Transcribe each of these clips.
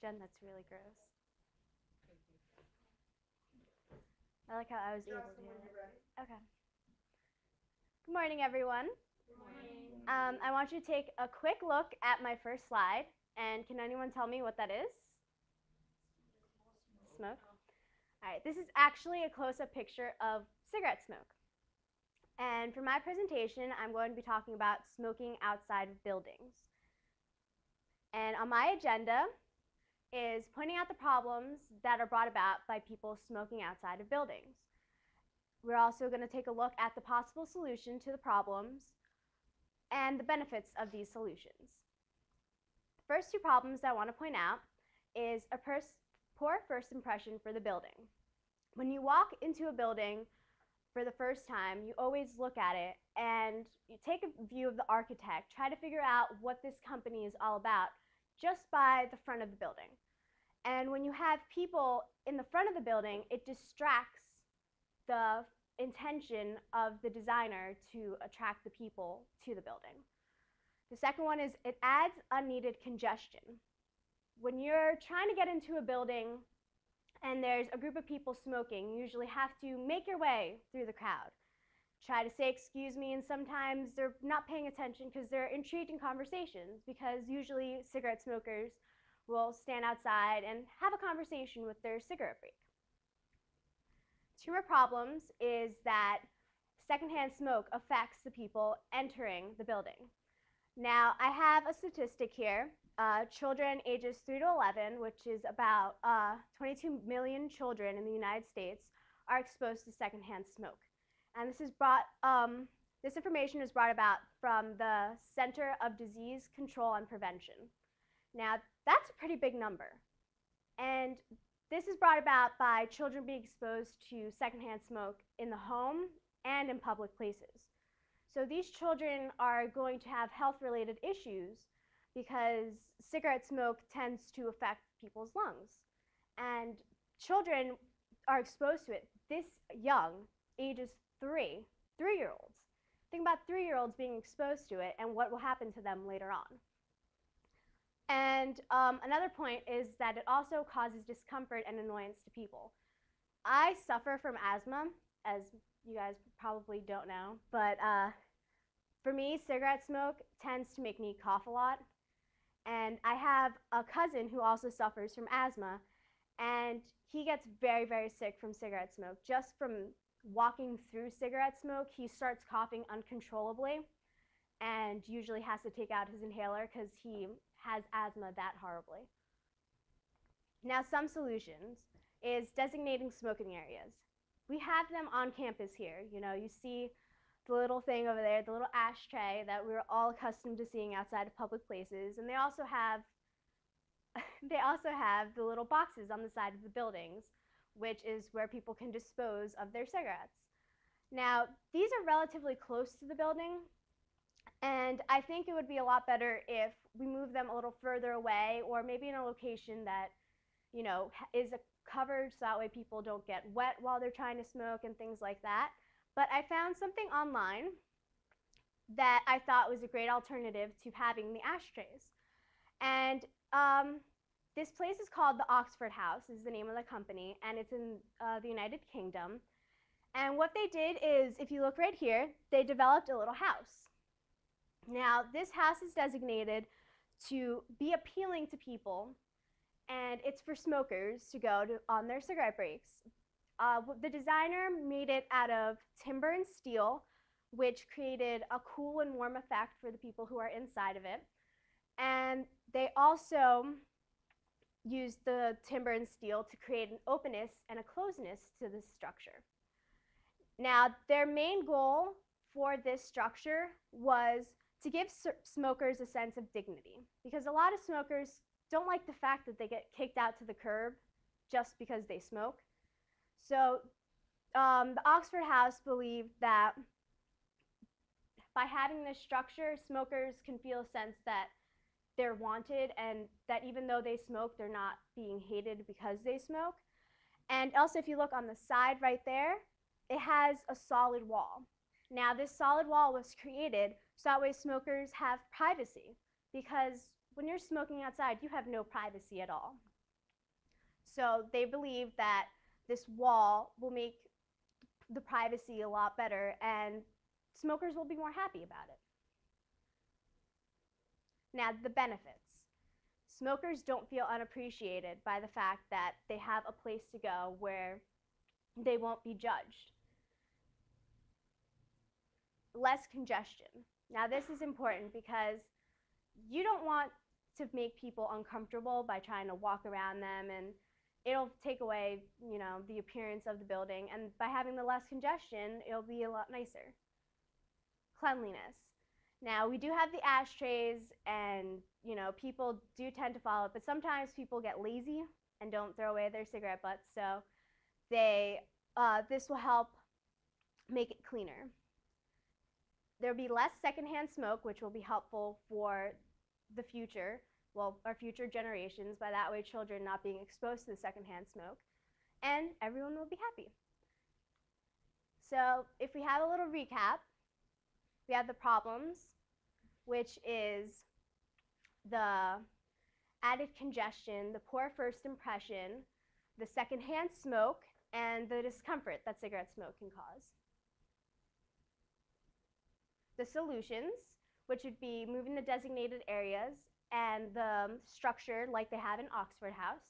Jen, that's really gross. I like how I was able to do it. Okay. Good morning, everyone. Good morning. I want you to take a quick look at my first slide. And can anyone tell me what that is? Smoke. All right, this is actually a close-up picture of cigarette smoke. And for my presentation, I'm going to be talking about smoking outside of buildings. And on my agenda is pointing out the problems that are brought about by people smoking outside of buildings. We're also going to take a look at the possible solution to the problems and the benefits of these solutions. The first two problems that I want to point out is a poor first impression for the building. When you walk into a building for the first time, you always look at it and you take a view of the architect, try to figure out what this company is all about just by the front of the building. And when you have people in the front of the building, it distracts the intention of the designer to attract the people to the building. The second one is it adds unneeded congestion. When you're trying to get into a building and there's a group of people smoking, you usually have to make your way through the crowd. Try to say excuse me, and sometimes they're not paying attention because they're intrigued in conversations, because usually cigarette smokers will stand outside and have a conversation with their cigarette break. Two more problems is that secondhand smoke affects the people entering the building. Now, I have a statistic here. Children ages 3 to 11, which is about 22 million children in the United States, are exposed to secondhand smoke. And this information is brought about from the Center of Disease Control and Prevention. Now, that's a pretty big number. And this is brought about by children being exposed to secondhand smoke in the home and in public places. So these children are going to have health-related issues because cigarette smoke tends to affect people's lungs. And children are exposed to it this young, ages 3-year-olds. Think about 3-year-olds being exposed to it and what will happen to them later on. And another point is that it also causes discomfort and annoyance to people. I suffer from asthma, as you guys probably don't know, but for me, cigarette smoke tends to make me cough a lot. And I have a cousin who also suffers from asthma, and he gets very, very sick from cigarette smoke. Just from walking through cigarette smoke, he starts coughing uncontrollably and usually has to take out his inhaler because he has asthma that horribly. Now, some solutions is designating smoking areas. We have them on campus here. You know, you see the little thing over there, the little ashtray that we're all accustomed to seeing outside of public places. And they also have the little boxes on the side of the buildings, which is where people can dispose of their cigarettes. Now, these are relatively close to the building, and I think it would be a lot better if we move them a little further away, or maybe in a location that, you know, is covered so that way people don't get wet while they're trying to smoke and things like that. But I found something online that I thought was a great alternative to having the ashtrays. And this place is called the Oxford House, is the name of the company, and it's in the United Kingdom. And what they did is, if you look right here, they developed a little house. Now, this house is designated to be appealing to people, and it's for smokers to go to on their cigarette breaks. The designer made it out of timber and steel, which created a cool and warm effect for the people who are inside of it. And they also used the timber and steel to create an openness and a closeness to this structure. Now, their main goal for this structure was to give smokers a sense of dignity, because a lot of smokers don't like the fact that they get kicked out to the curb just because they smoke. So the Oxford House believed that by having this structure, smokers can feel a sense that they're wanted, and that even though they smoke, they're not being hated because they smoke. And also, if you look on the side right there, it has a solid wall. Now, this solid wall was created so that way smokers have privacy, because when you're smoking outside, you have no privacy at all. So they believe that this wall will make the privacy a lot better and smokers will be more happy about it. Now, the benefits. Smokers don't feel unappreciated by the fact that they have a place to go where they won't be judged. Less congestion. Now, this is important because you don't want to make people uncomfortable by trying to walk around them, and it'll take away, the appearance of the building. And by having the less congestion, it'll be a lot nicer. Cleanliness. Now, we do have the ashtrays, and people do tend to follow it, but sometimes people get lazy and don't throw away their cigarette butts, so this will help make it cleaner. There'll be less secondhand smoke, which will be helpful for the future, our future generations, by that way children not being exposed to the secondhand smoke, and everyone will be happy. So if we have a little recap, we have the problems, which is the added congestion, the poor first impression, the secondhand smoke, and the discomfort that cigarette smoke can cause. The solutions, which would be moving the designated areas and the structure like they have in Oxford House.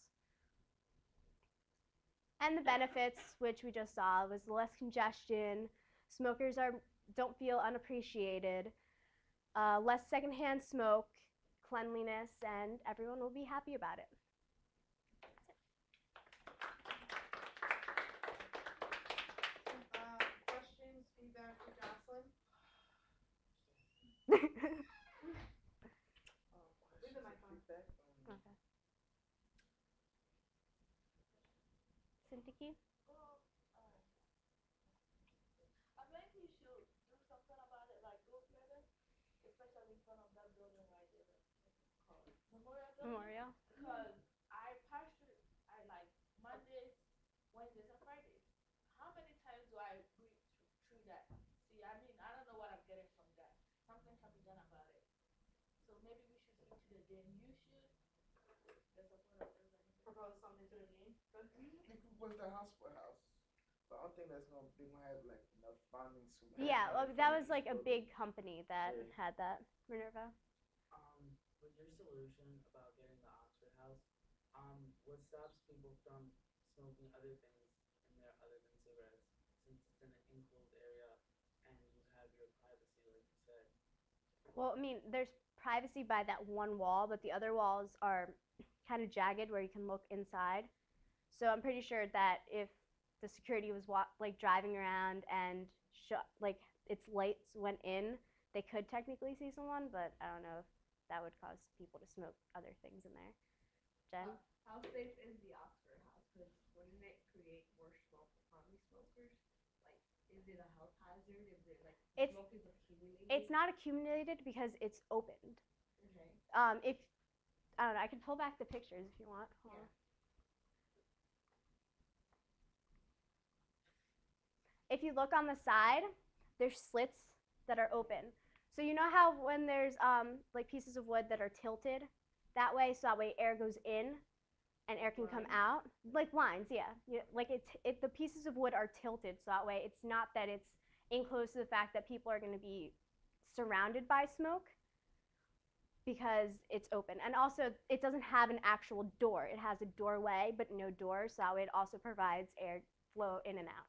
And the benefits, which we just saw, was less congestion, smokers don't feel unappreciated, less secondhand smoke, cleanliness, and everyone will be happy about it. Questions, feedback for Jocelyn? Leave the mic on. Okay. Cynthia? I think we should do something about it, like go together, especially in front of that building right there. Called Memorial Building. Memorial. Because I passed through, I like Mondays, Wednesdays, and Fridays. How many times do I read through that? See, I mean, I don't know what I'm getting from that. Something can be done about it. So maybe we should speak to the dean. You should. The support of everybody. Propose something to the dean. What's the hospital house? So I don't think they gonna have like enough funding to. Yeah, well, that was like a big company that had that. Minerva. With your solution about getting the Oxford House, what stops people from smoking other things in there other than cigarettes, since it's in an enclosed area and you have your privacy, like you said? Well, I mean, there's privacy by that one wall, but the other walls are kind of jagged where you can look inside. So I'm pretty sure that if the security was driving around and its lights went in, they could technically see someone, but I don't know if that would cause people to smoke other things in there. Jen? How safe is the Oxford House? Because wouldn't it create more smoke from the smokers? Like, is it a health hazard if smoke is accumulated? It's not accumulated because it's opened. Okay. If I don't know, I can pull back the pictures if you want. Yeah. If you look on the side, there's slits that are open. So you know how when there's like pieces of wood that are tilted that way, so that way air goes in and air can come out, like lines, yeah. Like the pieces of wood are tilted, so that way it's not that it's enclosed to the fact that people are going to be surrounded by smoke, because it's open. And also, it doesn't have an actual door. It has a doorway, but no door, so that way it also provides air flow in and out.